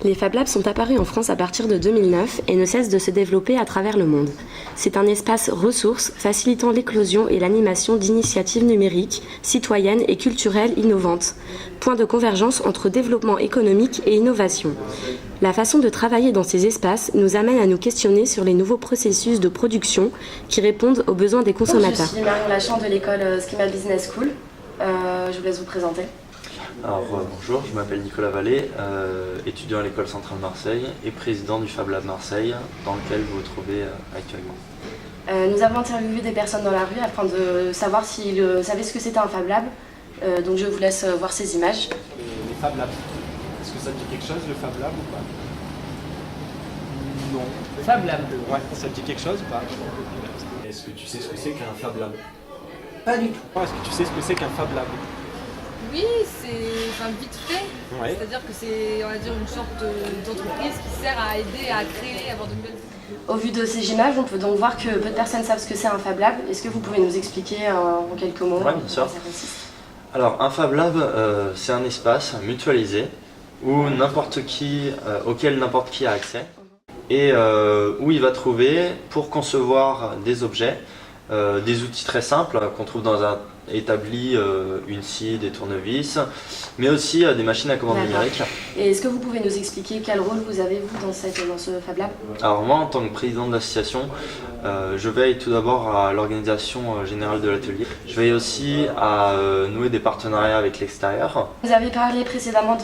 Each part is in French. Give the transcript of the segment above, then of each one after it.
Les Fab Labs sont apparus en France à partir de 2009 et ne cessent de se développer à travers le monde. C'est un espace ressource facilitant l'éclosion et l'animation d'initiatives numériques, citoyennes et culturelles innovantes. Point de convergence entre développement économique et innovation. La façon de travailler dans ces espaces nous amène à nous questionner sur les nouveaux processus de production qui répondent aux besoins des consommateurs. Je suis Marion Lachant de l'école Schema Business School. Je vous laisse vous présenter. Alors bonjour, je m'appelle Nicolas Vallée, étudiant à l'école centrale de Marseille et président du Fab Lab Marseille dans lequel vous vous trouvez actuellement. Nous avons interviewé des personnes dans la rue afin de savoir s'ils savaient ce que c'était un Fab Lab. Donc je vous laisse voir ces images. Les Fab Labs, est-ce que ça te dit quelque chose le Fab Lab ou pas? Non. Le Fab Lab? Ouais, ça te dit quelque chose ou pas? Est-ce que tu sais ce que c'est qu'un Fab Lab? Pas du tout. Est-ce que tu sais ce que c'est qu'un Fab Lab? Oui, c'est vite fait. Ouais. C'est-à-dire que c'est, on va dire, une sorte d'entreprise qui sert à aider, à créer, à avoir de nouvelles idées. Au vu de ces images, on peut donc voir que peu de personnes savent ce que c'est un Fab Lab. Est-ce que vous pouvez nous expliquer en quelques mots? Oui, bien sûr. Alors un Fab Lab, c'est un espace mutualisé où auquel n'importe qui a accès et où il va trouver pour concevoir des objets, des outils très simples qu'on trouve dans un établi, une scie, des tournevis, mais aussi des machines à commande numérique. Et est-ce que vous pouvez nous expliquer quel rôle vous avez vous dans ce Fab Lab? Alors moi, en tant que président de l'association, je veille tout d'abord à l'organisation générale de l'atelier. Je veille aussi à nouer des partenariats avec l'extérieur. Vous avez parlé précédemment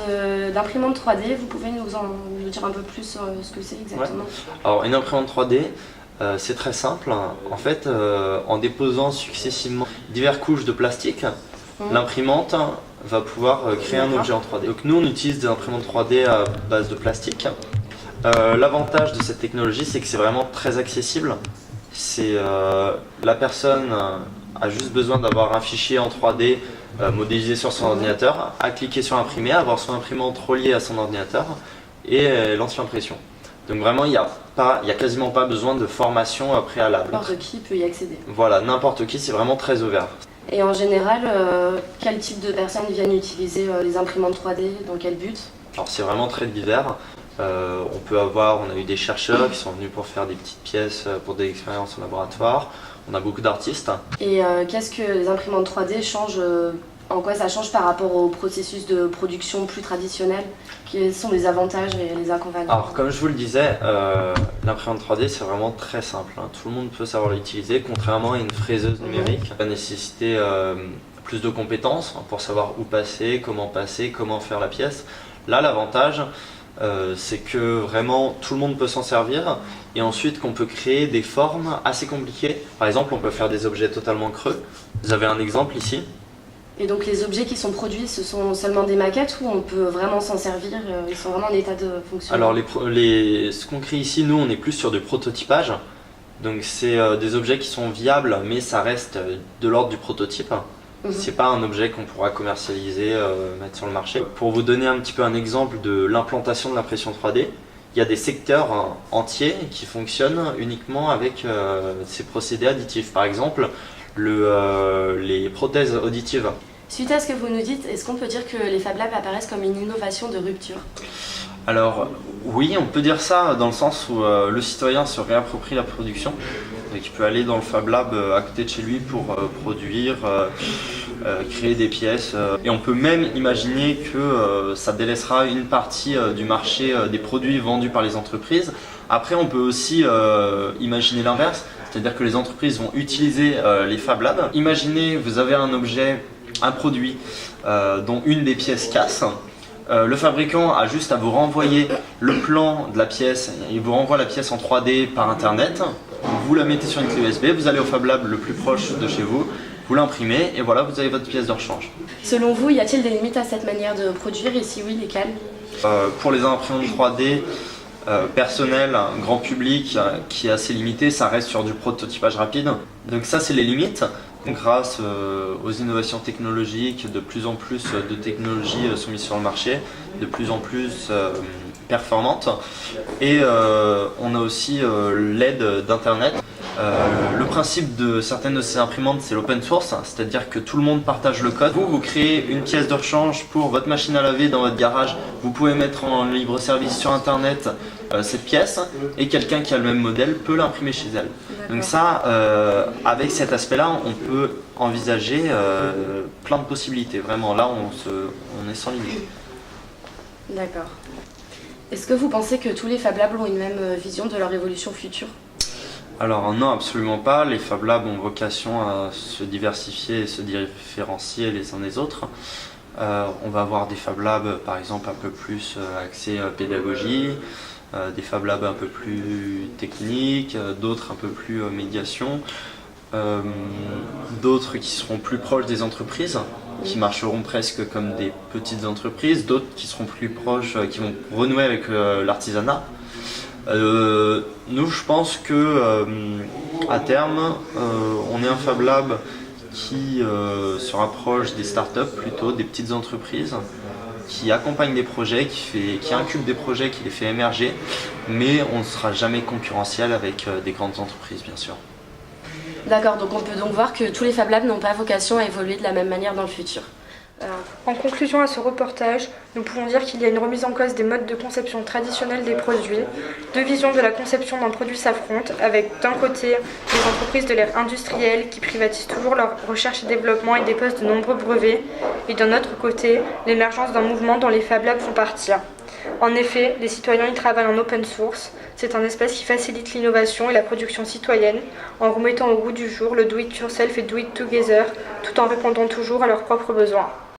d'imprimante 3D, vous pouvez nous dire un peu plus sur ce que c'est exactement? Ouais. Alors une imprimante 3D, c'est très simple. En fait, en déposant successivement diverses couches de plastique, l'imprimante va pouvoir créer un objet en 3D. Donc nous, on utilise des imprimantes 3D à base de plastique. L'avantage de cette technologie, c'est que c'est vraiment très accessible. La personne a juste besoin d'avoir un fichier en 3D modélisé sur son ordinateur, à cliquer sur imprimer, avoir son imprimante reliée à son ordinateur et lance l'impression. Donc vraiment, il n'y a quasiment pas besoin de formation préalable. N'importe qui peut y accéder. Voilà, n'importe qui, c'est vraiment très ouvert. Et en général, quel type de personnes viennent utiliser les imprimantes 3D? Dans quel but? Alors c'est vraiment très divers. On a eu des chercheurs qui sont venus pour faire des petites pièces pour des expériences en laboratoire. On a beaucoup d'artistes. Et qu'est-ce que les imprimantes 3D changent? En quoi ça change par rapport au processus de production plus traditionnel? Quels sont les avantages et les inconvénients? Alors comme je vous le disais, l'imprimante 3D c'est vraiment très simple. Tout le monde peut savoir l'utiliser, contrairement à une fraiseuse numérique. Ça va nécessiter plus de compétences pour savoir où passer, comment faire la pièce. Là l'avantage c'est que vraiment tout le monde peut s'en servir et ensuite qu'on peut créer des formes assez compliquées. Par exemple on peut faire des objets totalement creux. Vous avez un exemple ici. Et donc les objets qui sont produits, ce sont seulement des maquettes ou on peut vraiment s'en servir? Ils sont vraiment en état de fonctionnement? Alors ce qu'on crée ici, nous on est plus sur du prototypage. Donc c'est des objets qui sont viables mais ça reste de l'ordre du prototype. C'est pas un objet qu'on pourra commercialiser, mettre sur le marché. Pour vous donner un petit peu un exemple de l'implantation de l'impression 3D, il y a des secteurs entiers qui fonctionnent uniquement avec ces procédés additifs. Par exemple, les prothèses auditives. Suite à ce que vous nous dites, est-ce qu'on peut dire que les Fab Labs apparaissent comme une innovation de rupture? Alors oui, on peut dire ça dans le sens où le citoyen se réapproprie la production et qu'il peut aller dans le Fab Lab à côté de chez lui pour produire, créer des pièces. Et on peut même imaginer que ça délaissera une partie du marché des produits vendus par les entreprises. Après, on peut aussi imaginer l'inverse, c'est-à-dire que les entreprises vont utiliser les Fab Labs. Imaginez, vous avez un produit dont une des pièces casse. Le fabricant a juste à vous renvoyer le plan de la pièce, il vous renvoie la pièce en 3D par internet, vous la mettez sur une clé USB, vous allez au Fab Lab le plus proche de chez vous, vous l'imprimez et voilà, vous avez votre pièce de rechange. Selon vous, y a-t-il des limites à cette manière de produire et si oui, lesquelles? Pour les imprimantes 3D personnel, grand public qui est assez limité, ça reste sur du prototypage rapide. Donc ça c'est les limites. Grâce aux innovations technologiques, de plus en plus de technologies sont mises sur le marché, de plus en plus performantes. Et on a aussi l'aide d'Internet. Le principe de certaines de ces imprimantes, c'est l'open source, c'est-à-dire que tout le monde partage le code. Vous créez une pièce de rechange pour votre machine à laver dans votre garage, vous pouvez mettre en libre service sur internet cette pièce et quelqu'un qui a le même modèle peut l'imprimer chez elle. Donc ça, avec cet aspect-là, on peut envisager plein de possibilités. Vraiment, là, on est sans limite. D'accord. Est-ce que vous pensez que tous les Fab Labs ont une même vision de leur évolution future? Alors non, absolument pas. Les Fab Labs ont vocation à se diversifier et se différencier les uns des autres. On va avoir des Fab Labs par exemple un peu plus axés pédagogie, des Fab Labs un peu plus techniques, d'autres un peu plus médiation, d'autres qui seront plus proches des entreprises, qui marcheront presque comme des petites entreprises, d'autres qui seront plus proches, qui vont renouer avec l'artisanat. Nous, je pense que à terme, on est un Fab Lab qui se rapproche des startups, plutôt des petites entreprises, qui accompagne des projets, qui incube des projets, qui les fait émerger, mais on ne sera jamais concurrentiel avec des grandes entreprises, bien sûr. D'accord, donc on peut donc voir que tous les Fab Labs n'ont pas vocation à évoluer de la même manière dans le futur. En conclusion à ce reportage, nous pouvons dire qu'il y a une remise en cause des modes de conception traditionnels des produits. Deux visions de la conception d'un produit s'affrontent, avec d'un côté les entreprises de l'ère industrielle qui privatisent toujours leur recherche et développement et déposent de nombreux brevets, et d'un autre côté l'émergence d'un mouvement dont les Fab Labs font partie. En effet, les citoyens y travaillent en open source. C'est un espace qui facilite l'innovation et la production citoyenne en remettant au goût du jour le do-it-yourself et do-it-together tout en répondant toujours à leurs propres besoins.